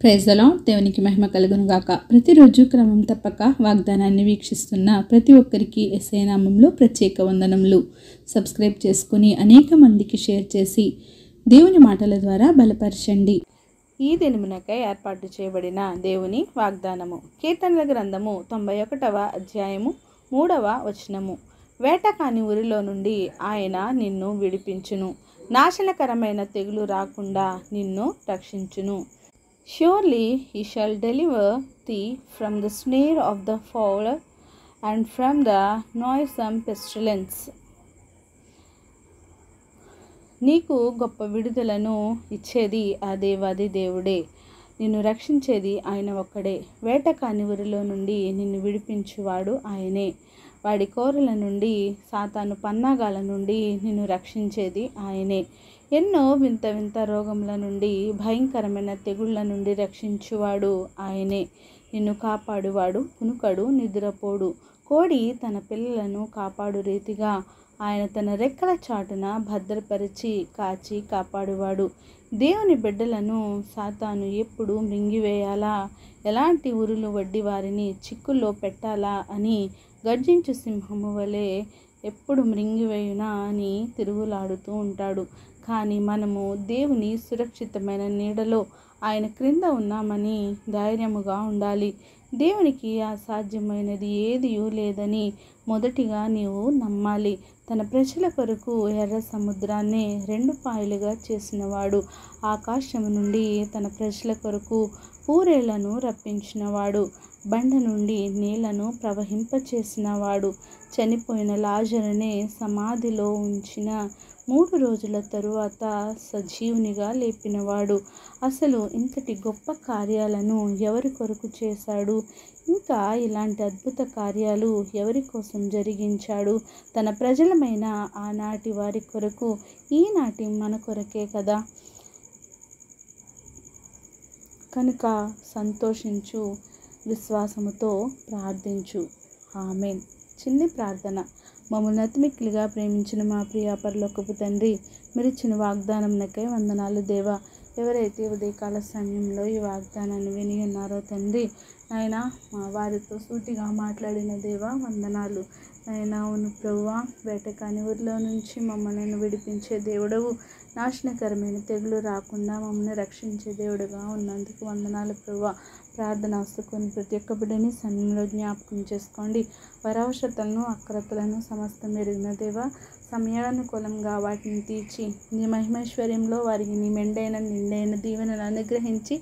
Praise the lord. దేవునికి మహిమ కలుగును గాక. ప్రతిరోజు క్రమం తప్పక వాగ్దానాన్ని వీక్షిస్తున్న ప్రతి ఒక్కరికి యేసయ్య నామములో ప్రత్యేక వందనములు. సబ్స్క్రైబ్ చేసుకుని అనేక మందికి షేర్ చేసి దేవుని మాటల ద్వారా బలపరచండి. ఈ దినమునకై ఏర్పాటు చేయబడిన దేవుని వాగ్దానము. కీర్తనల గ్రంథము 91వ అధ్యాయము 3వ వచనము. వేటకాని ఊరిలో నుండి ఆయన నిన్ను విడిపించును, నాశనకరమైన తెగులు రాకుండా నిన్ను రక్షించును. Surely he shall deliver thee from the snare of the fowler and from the noisome pestilence. నీకు గొప్ప విడుదలను ఇచ్చేది ఆ దేవాది దేవుడే. నిన్ను రక్షించేది ఆయన ఒక్కడే. వేటకాని ఊరిలో నుండి నిన్ను విడిపించువాడు ఆయనే. వాడి కోరల నుండి, సాతాను పన్నాగాల నుండి నిన్ను రక్షించేది ఆయనే. ఎన్నో వింత వింత రోగముల నుండి, భయంకరమైన తెగుళ్ళ నుండి రక్షించువాడు ఆయనే. నిన్ను కాపాడువాడు కునుకడు, నిద్రపోడు. కోడి తన పిల్లలను కాపాడు రీతిగా ఆయన తన రెక్కల చాటున భద్రపరిచి కాచి కాపాడువాడు. దేవుని బిడ్డలను సాతాను ఎప్పుడు మృంగివేయాలా, ఎలాంటి ఉరులు వడ్డి వారిని చిక్కుల్లో పెట్టాలా అని గర్జించు సింహము వలె ఎప్పుడు మృంగివేయునా అని తిరుగులాడుతూ ఉంటాడు. కానీ మనము దేవుని సురక్షితమైన నీడలో ఆయన క్రింద ఉన్నామని ధైర్యముగా ఉండాలి. దేవునికి అసాధ్యమైనది ఏదియూ లేదని మొదటిగా నీవు నమ్మాలి. తన ప్రజల కొరకు ఎర్ర సముద్రాన్ని 2 పాయలుగా చేసినవాడు, ఆకాశము నుండి తన ప్రజల కొరకు పూరేళ్లను రప్పించినవాడు, బండ నుండి నీళ్లను ప్రవహింపచేసినవాడు, చనిపోయిన లాజరునే సమాధిలో ఉంచిన 3 రోజుల తరువాత సజీవునిగా లేపినవాడు. అసలు ఇంతటి గొప్ప కార్యాలను ఎవరి కొరకు చేశాడు? ఇంకా ఇలాంటి అద్భుత కార్యాలు ఎవరి కోసం జరిగించాడు? తన ప్రజలమైన ఆనాటి వారి కొరకు, ఈనాటి మన కొరకే కదా. కనుక సంతోషించు, విశ్వాసముతో ప్రార్థించు. ఆమేన్. చిన్ని ప్రార్థన. మమ్మల్ని అతిమిక్కిలిగా ప్రేమించిన మా ప్రియ పరలోకపు తండ్రి, మీరు ఇచ్చిన వాగ్దానంకై వందనాలు దేవా. ఎవరైతే ఉదయకాల సమయంలో ఈ వాగ్దానాన్ని విని ఉన్నారో తండ్రి, నాయనా వారితో సూటిగా మాట్లాడిన దేవా వందనాలు. నాయనా అవును ప్రభువా, వేటకాని ఊరిలో నుంచి మమ్మల్ని విడిపించే దేవుడవు, నాశనకరమైన తెగులు రాకుండా మమ్మల్ని రక్షించే దేవుడుగా ఉన్నందుకు వందనాలు ప్రభువా. ప్రార్థన వస్తుకొని ప్రతి ఒక్క బిడ్డని సమయంలో జ్ఞాపకం చేసుకోండి. వారి అవసరతలను, అక్రతలను సమస్తం ఎరిగిన దేవా, సమయానుకూలంగా వాటిని తీర్చి నీ మహిమైశ్వర్యంలో వారికి నీ మెండైన నిండైన దీవెనలు అనుగ్రహించి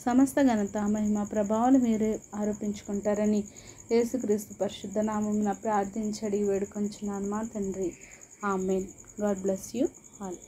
సమస్త ఘనత, మహిమ, ప్రభావాలు మీరు ఆరోపించుకుంటారని యేసుక్రీస్తు పరిశుద్ధ నామమున ప్రార్థించడి వేడుకొంచున్నాను మా తండ్రి. Amen. God bless you all.